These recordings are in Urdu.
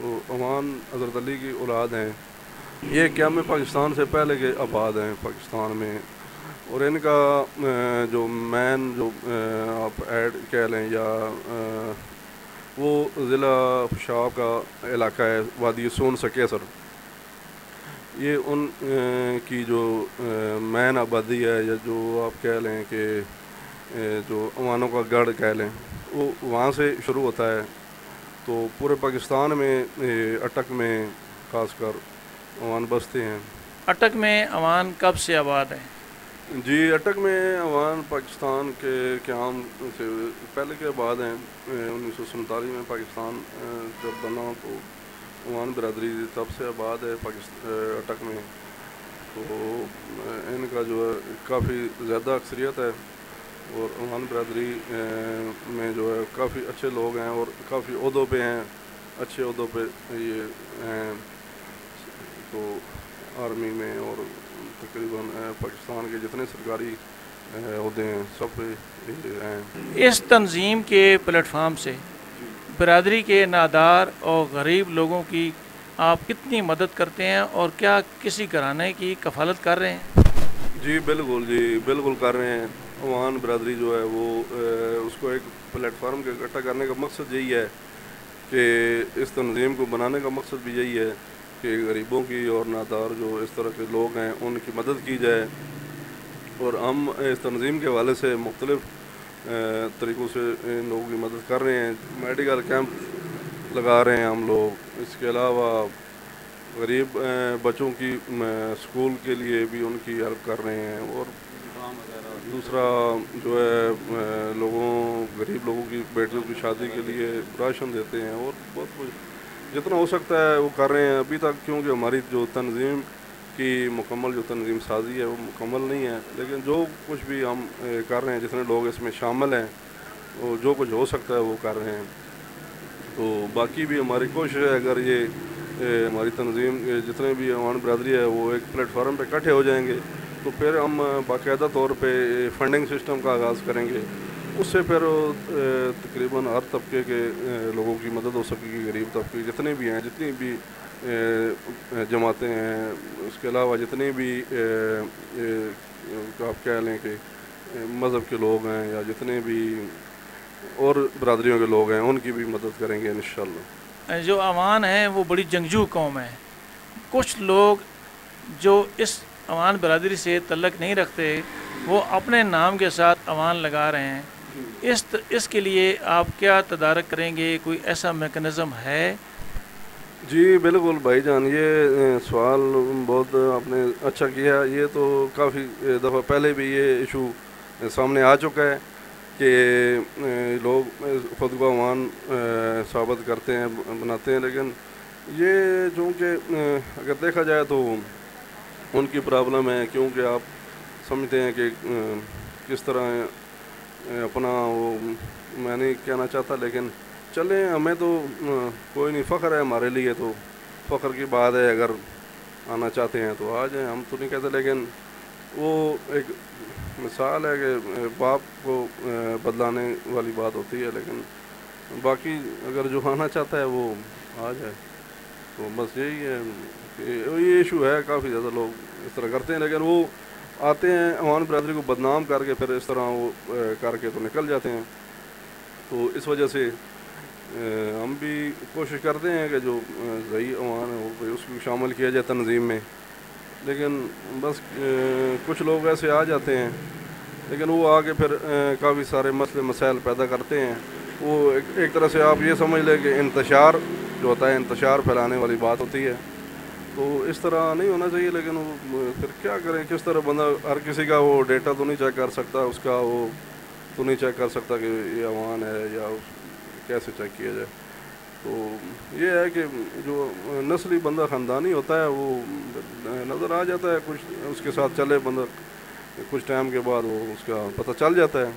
تو امان حضرت علی کی اولاد ہیں. یہ قیام پاکستان سے پہلے کے آباد ہیں پاکستان میں, اور ان کا جو مین جو آپ ایڈ کہہ لیں یا وہ ضلع پشاور کا علاقہ ہے وادی سون سکیسر. یہ ان کی جو مین آبادی ہے, یا جو آپ کہہ لیں کہ جو امانوں کا گڑھ کہہ لیں, وہ وہاں سے شروع ہوتا ہے. تو پورے پاکستان میں اٹک میں خاص کر امان بستے ہیں. اٹک میں امان کب سے آباد ہیں؟ جی, اٹک میں امان پاکستان کے قیام سے پہلے کے آباد ہیں. 1947 میں پاکستان جب بنا تو امان برادری تب سے آباد ہے اٹک میں. تو ان کا جو ہے کافی زیادہ اکثریت ہے, اور امان برادری میں جو ہے کافی اچھے لوگ ہیں اور کافی عہدوں پہ ہیں, اچھے عہدوں پہ یہ ہیں. تو آرمی میں اور تقریباً پاکستان کے جتنے سرکاری عہدے ہیں سب پہ ہیں. اس تنظیم کے پلیٹ فارم سے برادری کے نادار اور غریب لوگوں کی آپ کتنی مدد کرتے ہیں, اور کیا کسی گھرانے کی کفالت کر رہے ہیں؟ جی بالکل کر رہے ہیں. امان برادری جو ہے وہ اس کو ایک پلیٹ فارم کے اکٹھا کرنے کا مقصد یہی ہے کہ اس تنظیم کو بنانے کا مقصد بھی یہی ہے کہ غریبوں کی اور نادار جو اس طرح کے لوگ ہیں ان کی مدد کی جائے. اور ہم اس تنظیم کے حوالے سے مختلف طریقوں سے ان لوگوں کی مدد کر رہے ہیں. میڈیکل کیمپ لگا رہے ہیں ہم لوگ. اس کے علاوہ غریب بچوں کی اسکول کے لیے بھی ان کی ہیلپ کر رہے ہیں, اور دوسرا جو ہے غریب لوگوں کی بیٹیوں کی شادی کے لیے راشن دیتے ہیں, اور بہت کچھ جتنا ہو سکتا ہے وہ کر رہے ہیں ابھی تک. کیونکہ ہماری جو تنظیم کی مکمل جو تنظیم سازی ہے وہ مکمل نہیں ہے, لیکن جو کچھ بھی ہم کر رہے ہیں, جتنے لوگ اس میں شامل ہیں, وہ جو کچھ ہو سکتا ہے وہ کر رہے ہیں. تو باقی بھی ہماری کوشش ہے اگر یہ ہماری تنظیم جتنے بھی امان برادری ہے وہ ایک پلیٹ فارم پہ اکٹھے ہو جائیں گے تو پھر ہم باقاعدہ طور پہ فنڈنگ سسٹم کا آغاز کریں گے. اس سے پھر تقریباً ہر طبقے کے لوگوں کی مدد ہو سکے گی. غریب طبقے جتنے بھی ہیں, جتنی بھی جماعتیں ہیں, اس کے علاوہ جتنے بھی آپ کہہ لیں کہ مذہب کے لوگ ہیں, یا جتنے بھی اور برادریوں کے لوگ ہیں, ان کی بھی مدد کریں گے انشاءاللہ. جو امان ہیں وہ بڑی جنگجو قوم ہے. کچھ لوگ جو اس امان برادری سے تعلق نہیں رکھتے وہ اپنے نام کے ساتھ امان لگا رہے ہیں. اس کے لیے آپ کیا تدارک کریں گے؟ کوئی ایسا میکنزم ہے؟ جی بالکل بھائی جان, یہ سوال بہت آپ نے اچھا کیا. یہ تو کافی دفعہ پہلے بھی یہ ایشو سامنے آ چکا ہے کہ لوگ خود کو امان ثابت کرتے ہیں, بناتے ہیں, لیکن یہ چونکہ اگر دیکھا جائے تو ان کی پرابلم ہے. کیونکہ آپ سمجھتے ہیں کہ کس طرح اپنا وہ, میں نہیں کہنا چاہتا, لیکن چلیں ہمیں تو کوئی نہیں, فخر ہے ہمارے لیے, تو فخر کی بات ہے. اگر آنا چاہتے ہیں تو آ جائیں, ہم تو نہیں کہتے, لیکن وہ ایک مثال ہے کہ باپ کو بدلانے والی بات ہوتی ہے. لیکن باقی اگر جو آنا چاہتا ہے وہ آ جائے. تو بس یہی ہے کہ یہ ایشو ہے, کافی زیادہ لوگ اس طرح کرتے ہیں, لیکن وہ آتے ہیں امان برادری کو بدنام کر کے پھر اس طرح وہ کر کے تو نکل جاتے ہیں. تو اس وجہ سے ہم بھی کوشش کرتے ہیں کہ جو صحیح امان ہے وہ اس کو شامل کیا جائے تنظیم میں. لیکن بس کچھ لوگ ایسے آ جاتے ہیں, لیکن وہ آ کے پھر کافی سارے مسئلے مسائل پیدا کرتے ہیں. وہ ایک طرح سے آپ یہ سمجھ لیں کہ انتشار جو ہوتا ہے, انتشار پھیلانے والی بات ہوتی ہے. تو اس طرح نہیں ہونا چاہیے. لیکن وہ پھر کیا کریں, کس طرح بندہ, ہر کسی کا وہ ڈیٹا تو نہیں چیک کر سکتا, اس کا وہ تو نہیں چیک کر سکتا کہ یہ امان ہے یا کیسے چیک کیا جائے. تو یہ ہے کہ جو نسلی بندہ خاندانی ہوتا ہے وہ نظر آ جاتا ہے, کچھ اس کے ساتھ چلے بندہ, کچھ ٹائم کے بعد وہ اس کا پتہ چل جاتا ہے.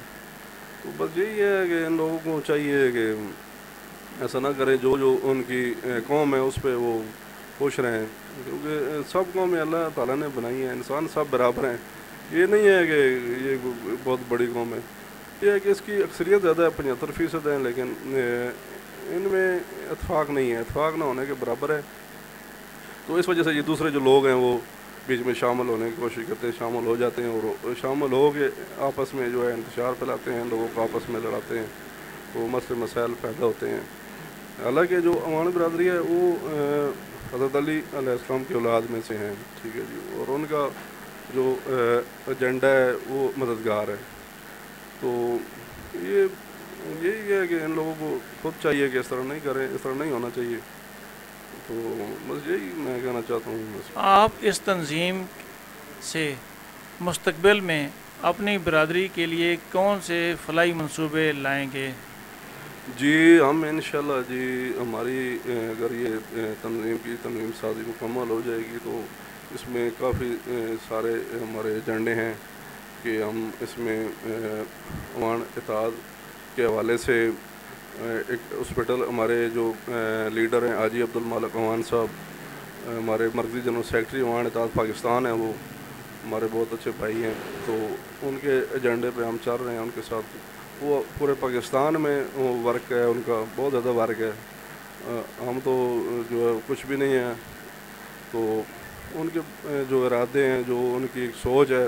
تو بس یہی ہے کہ ان لوگوں کو چاہیے کہ ایسا نہ کریں, جو ان کی قوم ہے اس پہ وہ خوش رہیں, کیونکہ سب قومیں اللہ تعالیٰ نے بنائی ہیں, انسان سب برابر ہیں. یہ نہیں ہے کہ یہ بہت بڑی قوم ہے, یہ ہے کہ اس کی اکثریت زیادہ ہے، 75% ہے، لیکن ان میں اتفاق نہیں ہے، اتفاق نہ ہونے کے برابر ہے. تو اس وجہ سے یہ دوسرے جو لوگ ہیں وہ بیچ میں شامل ہونے کی کوشش کرتے ہیں، شامل ہو جاتے ہیں، اور شامل ہو کے آپس میں جو ہے انتشار پھیلاتے ہیں، لوگوں کو آپس میں لڑاتے ہیں، وہ مسئلے مسائل پیدا ہوتے ہیں. حالانکہ جو عوام برادری ہے وہ حضرت علی علیہ السلام کی اولاد میں سے ہیں، ٹھیک ہے جی، اور ان کا جو ایجنڈا ہے وہ مددگار ہے. تو یہی ہے کہ ان لوگوں کو خود چاہیے کہ اس طرح نہیں کریں، اس طرح نہیں ہونا چاہیے. تو بس یہی میں کہنا چاہتا ہوں. بس آپ اس تنظیم سے مستقبل میں اپنی برادری کے لیے کون سے فلاحی منصوبے لائیں گے؟ جی ہم انشاءاللہ جی ہماری اگر یہ تنظیم سازی مکمل ہو جائے گی تو اس میں کافی سارے ہمارے ایجنڈے ہیں کہ ہم اس میں عوام اتحاد کے حوالے سے ایک ہاسپٹل، ہمارے جو لیڈر ہیں حاجی عبدالمالک عوان صاحب، ہمارے مرکزی جنرل سیکرٹری عوام اتحاد پاکستان ہیں، وہ ہمارے بہت اچھے بھائی ہیں. تو ان کے ایجنڈے پہ ہم چل رہے ہیں ان کے ساتھ. وہ پورے پاکستان میں وہ ورک ہے، ان کا بہت زیادہ ورک ہے. ہم تو جو ہے کچھ بھی نہیں ہیں. تو ان کے جو ارادے ہیں، جو ان کی ایک سوچ ہے،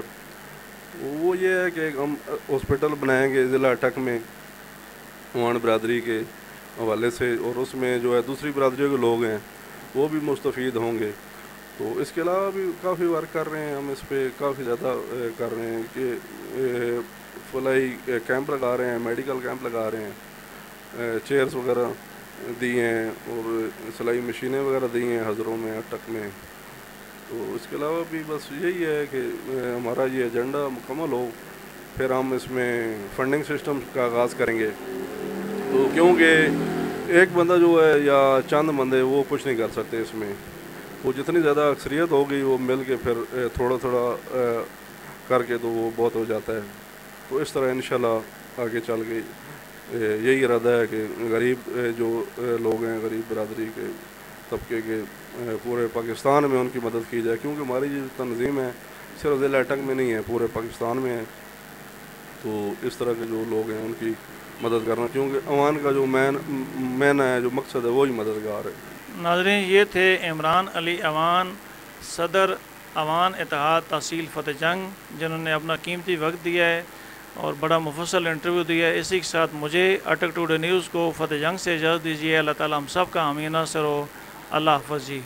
وہ یہ ہے کہ ہم ہاسپٹل بنائیں گے ضلع اٹک میں عوام برادری کے حوالے سے، اور اس میں جو ہے دوسری برادریوں کے لوگ ہیں وہ بھی مستفید ہوں گے. تو اس کے علاوہ بھی کافی ورک کر رہے ہیں ہم، اس پہ کافی زیادہ کر رہے ہیں کہ فلاحی کیمپ لگا رہے ہیں، میڈیکل کیمپ لگا رہے ہیں، چیئرز وغیرہ دی ہیں اور سلائی مشینیں وغیرہ دی ہیں حضروں میں، اٹک میں. تو اس کے علاوہ بھی بس یہی ہے کہ ہمارا یہ ایجنڈا مکمل ہو، پھر ہم اس میں فنڈنگ سسٹم کا آغاز کریں گے. تو کیونکہ ایک بندہ جو ہے یا چند بندے وہ کچھ نہیں کر سکتے اس میں. وہ جتنی زیادہ اکثریت ہوگی وہ مل کے پھر تھوڑا تھوڑا کر کے تو وہ بہت ہو جاتا ہے. تو اس طرح انشاءاللہ آگے چل کے یہی ارادہ ہے کہ غریب جو لوگ ہیں، غریب برادری کے طبقے کے، پورے پاکستان میں ان کی مدد کی جائے. کیونکہ ہماری جو تنظیم ہے صرف ضلع اٹک میں نہیں ہے، پورے پاکستان میں ہے. تو اس طرح کے جو لوگ ہیں ان کی مدد کرنا، کیونکہ عوام کا جو مین ہے، جو مقصد ہے، وہی مددگار ہے. ناظرین، یہ تھے عمران علی عوان، صدر عوام اتحاد تحصیل فتح جنگ، جنہوں نے اپنا قیمتی وقت دیا ہے اور بڑا مفصل انٹرویو دیا ہے. اسی کے ساتھ مجھے اٹک ٹوڈے نیوز کو فتح جنگ سے اجازت دیجیے. اللہ تعالیٰ ہم سب کا حامی ناصر ہو. اللہ حافظ جی.